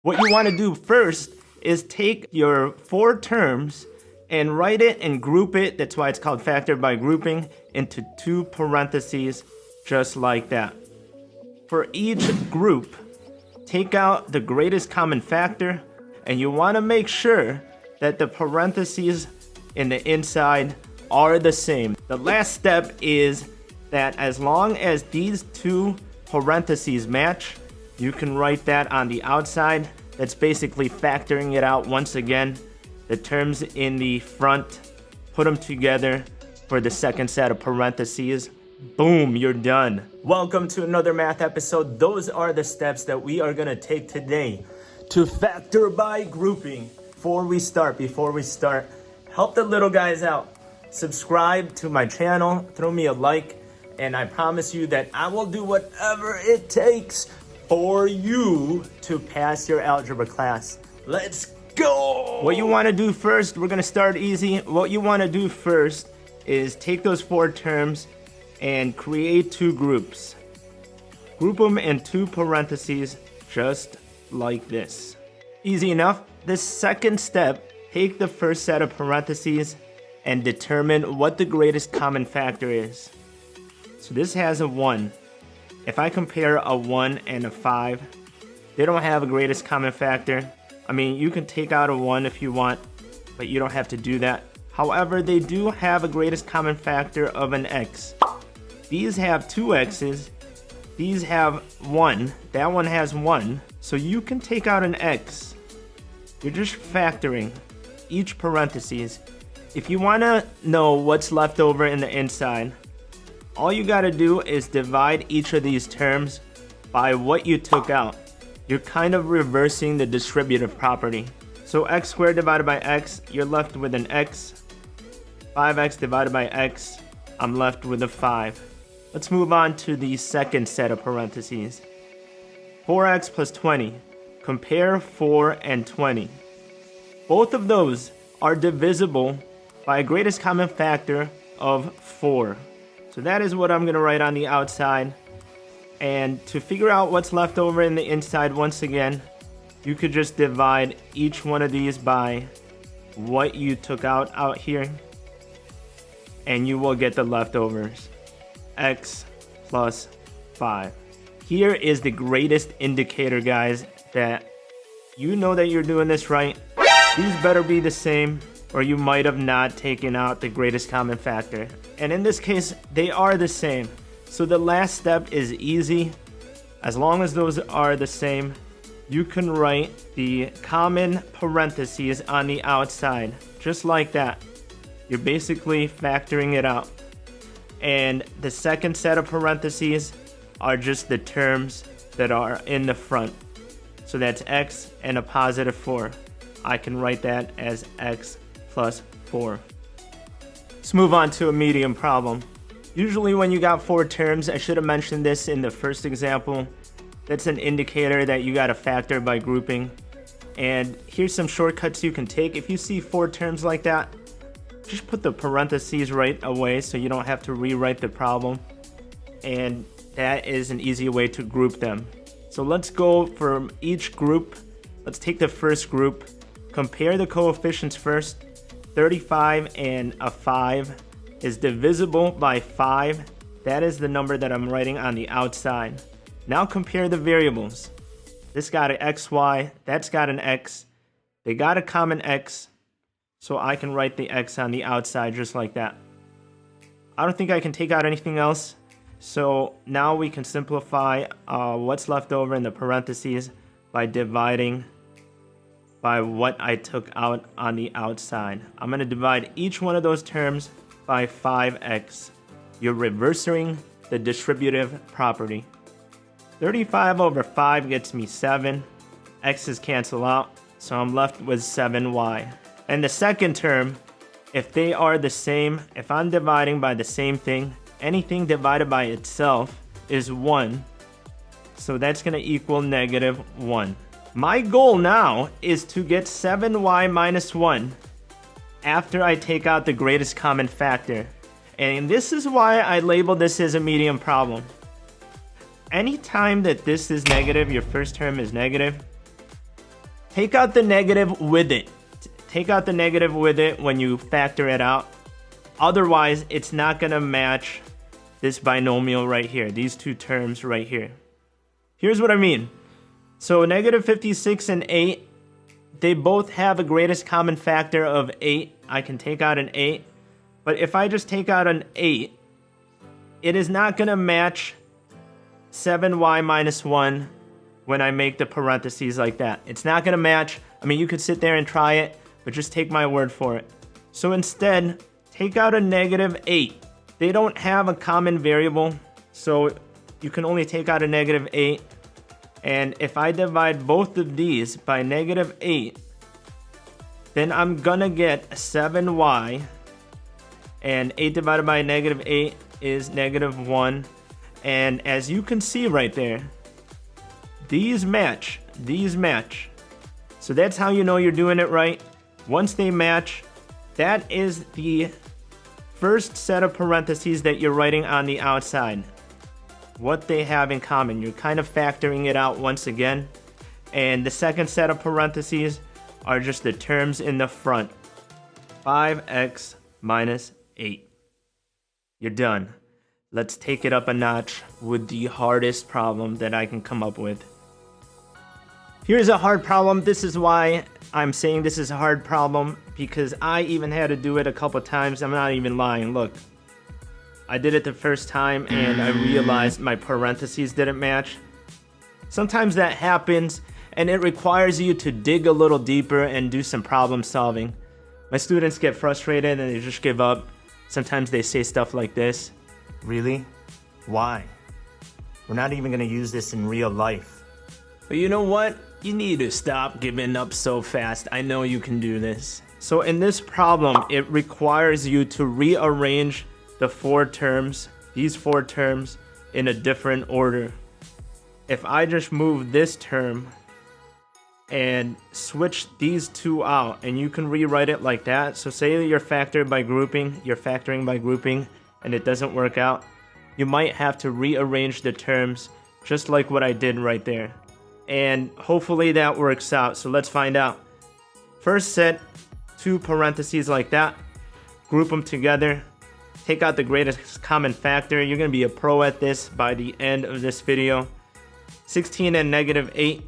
What you want to do first is take your 4 terms and write it and group it. That's why it's called factor by grouping, into 2 parentheses, just like that. For each group, take out the greatest common factor, and you want to make sure that the parentheses in the inside are the same. The last step is that as long as these 2 parentheses match, you can write that on the outside. That's basically factoring it out once again. The terms in the front, put them together for the second set of parentheses. Boom, you're done. Welcome to another math episode. Those are the steps that we are gonna take today to factor by grouping. Before we start, help the little guys out. Subscribe to my channel, throw me a like, and I promise you that I will do whatever it takes for you to pass your algebra class. Let's go! What you wanna do first, we're gonna start easy. What you wanna do first is take those 4 terms and create 2 groups. Group them in 2 parentheses, just like this. Easy enough. The second step, take the first set of parentheses and determine what the greatest common factor is. So this has a 1. If I compare a 1 and a 5, they don't have a greatest common factor. I mean, you can take out a 1 if you want, but you don't have to do that. However, they do have a greatest common factor of an x. These have 2 x's. These have 1. That one has 1. So you can take out an x. You're just factoring each parentheses. If you want to know what's left over in the inside, all you got to do is divide each of these terms by what you took out. You're kind of reversing the distributive property. So x squared divided by x, you're left with an x. 5x divided by x, I'm left with a 5. Let's move on to the second set of parentheses. 4x plus 20. Compare 4 and 20. Both of those are divisible by a greatest common factor of 4. So that is what I'm going to write on the outside. And to figure out what's left over in the inside, once again, you could just divide each one of these by what you took out here, and you will get the leftovers. X plus 5. Here is the greatest indicator, guys, that you know that you're doing this right. These better be the same, or you might have not taken out the greatest common factor. And in this case, they are the same. So the last step is easy. As long as those are the same, you can write the common parentheses on the outside, just like that. You're basically factoring it out. And the second set of parentheses are just the terms that are in the front. So that's x and a positive 4. I can write that as x plus 4. Let's move on to a medium problem. Usually when you got 4 terms, I should have mentioned this in the first example, that's an indicator that you got to factor by grouping. And here's some shortcuts you can take. If you see 4 terms like that, just put the parentheses right away so you don't have to rewrite the problem. And that is an easy way to group them. So let's go from each group. Let's take the first group. Compare the coefficients first. 35 and a 5 is divisible by 5. That is the number that I'm writing on the outside. Now compare the variables. This got an xy, that's got an x. They got a common x, so I can write the x on the outside just like that. I don't think I can take out anything else. So now we can simplify what's left over in the parentheses by dividing by what I took out on the outside. I'm going to divide each one of those terms by 5x. You're reversing the distributive property. 35 over 5 gets me 7. X's cancel out, so I'm left with 7y. And the second term, if they are the same, if I'm dividing by the same thing, anything divided by itself is 1. So that's going to equal negative 1. My goal now is to get 7y minus 1 after I take out the greatest common factor. And this is why I label this as a medium problem. Anytime that this is negative, your first term is negative, take out the negative with it. Take out the negative with it when you factor it out. Otherwise, it's not going to match this binomial right here, these two terms right here. Here's what I mean. So negative 56 and 8, they both have a greatest common factor of 8. I can take out an 8. But if I just take out an 8, it is not going to match 7y minus 1 when I make the parentheses like that. It's not going to match. I mean, you could sit there and try it, but just take my word for it. So instead, take out a negative 8. They don't have a common variable, so you can only take out a negative 8. And if I divide both of these by negative 8, then I'm gonna get 7y, and 8 divided by negative 8 is negative 1. And as you can see right there, these match. So that's how you know you're doing it right. Once they match, that is the first set of parentheses that you're writing on the outside. What they have in common. You're kind of factoring it out once again. And the second set of parentheses are just the terms in the front. 5x minus 8. You're done. Let's take it up a notch with the hardest problem that I can come up with. Here's a hard problem. This is why I'm saying this is a hard problem, because I even had to do it a couple times. I'm not even lying. Look. I did it the first time and I realized my parentheses didn't match. Sometimes that happens and it requires you to dig a little deeper and do some problem solving. My students get frustrated and they just give up. Sometimes they say stuff like this. Really? Why? We're not even going to use this in real life. But you know what? You need to stop giving up so fast. I know you can do this. So in this problem, it requires you to rearrange the these four terms in a different order. If I just move this term and switch these two out, and you can rewrite it like that. So say you're factoring by grouping and it doesn't work out, you might have to rearrange the terms just like what I did right there. And hopefully that works out. So let's find out. First set two parentheses like that, group them together. Take out the greatest common factor. You're going to be a pro at this by the end of this video. 16 and negative 8.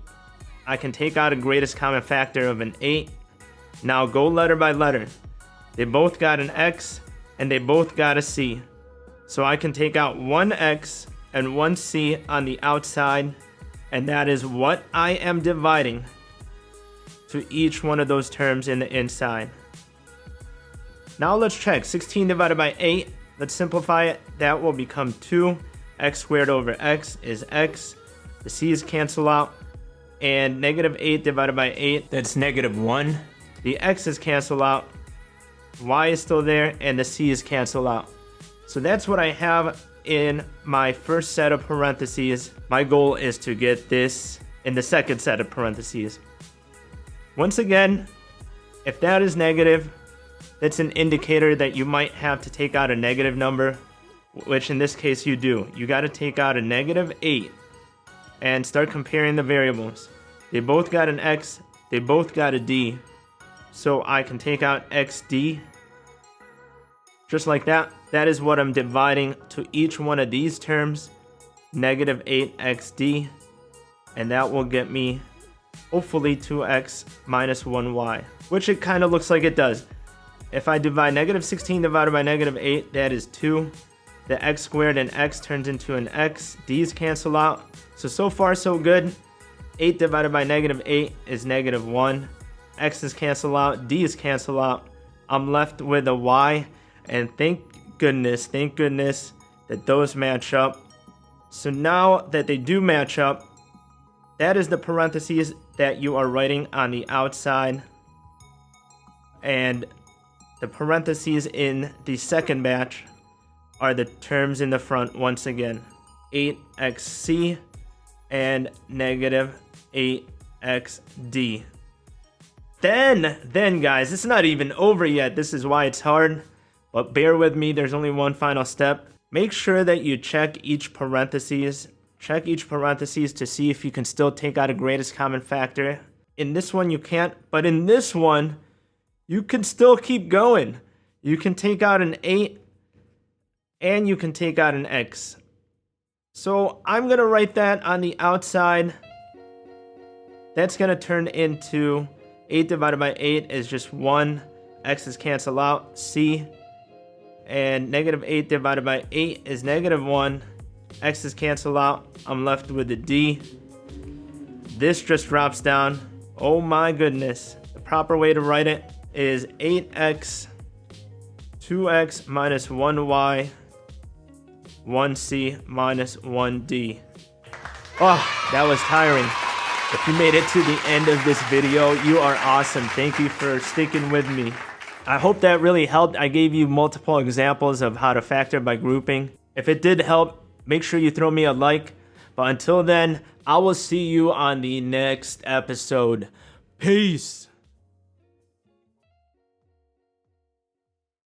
I can take out a greatest common factor of an 8. Now go letter by letter. They both got an x and they both got a c. So I can take out one x and one c on the outside, and that is what I am dividing to each one of those terms in the inside. Now let's check. 16 divided by 8. Let's simplify it. That will become 2. X squared over x is x. The c's cancel out. And negative 8 divided by 8, that's negative 1. The x's cancel out. Y is still there. And the c's cancel out. So that's what I have in my first set of parentheses. My goal is to get this in the second set of parentheses. Once again, if that is negative, that's an indicator that you might have to take out a negative number, which in this case you do. You got to take out a negative 8 and start comparing the variables. They both got an x, they both got a d, so I can take out xd. Just like that. That is what I'm dividing to each one of these terms, negative 8xd, and that will get me hopefully 2x minus 1y, which it kind of looks like it does. If I divide negative 16 divided by negative 8, that is 2. The x squared and x turns into an x. D's cancel out. So far so good. 8 divided by negative 8 is negative 1. X's cancel out. D's cancel out. I'm left with a y. And thank goodness that those match up. So now that they do match up, that is the parentheses that you are writing on the outside. And the parentheses in the second batch are the terms in the front once again. 8xc and negative 8xd. Then guys, it's not even over yet. This is why it's hard. But bear with me, there's only one final step. Make sure that you check each parentheses. Check each parentheses to see if you can still take out a greatest common factor. In this one, you can't. But in this one, you can still keep going. You can take out an 8 and you can take out an x. So I'm going to write that on the outside. That's going to turn into 8 divided by 8 is just 1. X's cancel out. C. And negative 8 divided by 8 is negative 1. X's cancel out. I'm left with a D. This just drops down. Oh my goodness. The proper way to write it is 8x, 2x minus 1y, 1c minus 1d. Oh, that was tiring. If you made it to the end of this video, you are awesome. Thank you for sticking with me. I hope that really helped. I gave you multiple examples of how to factor by grouping. If it did help, make sure you throw me a like. But until then, I will see you on the next episode. Peace.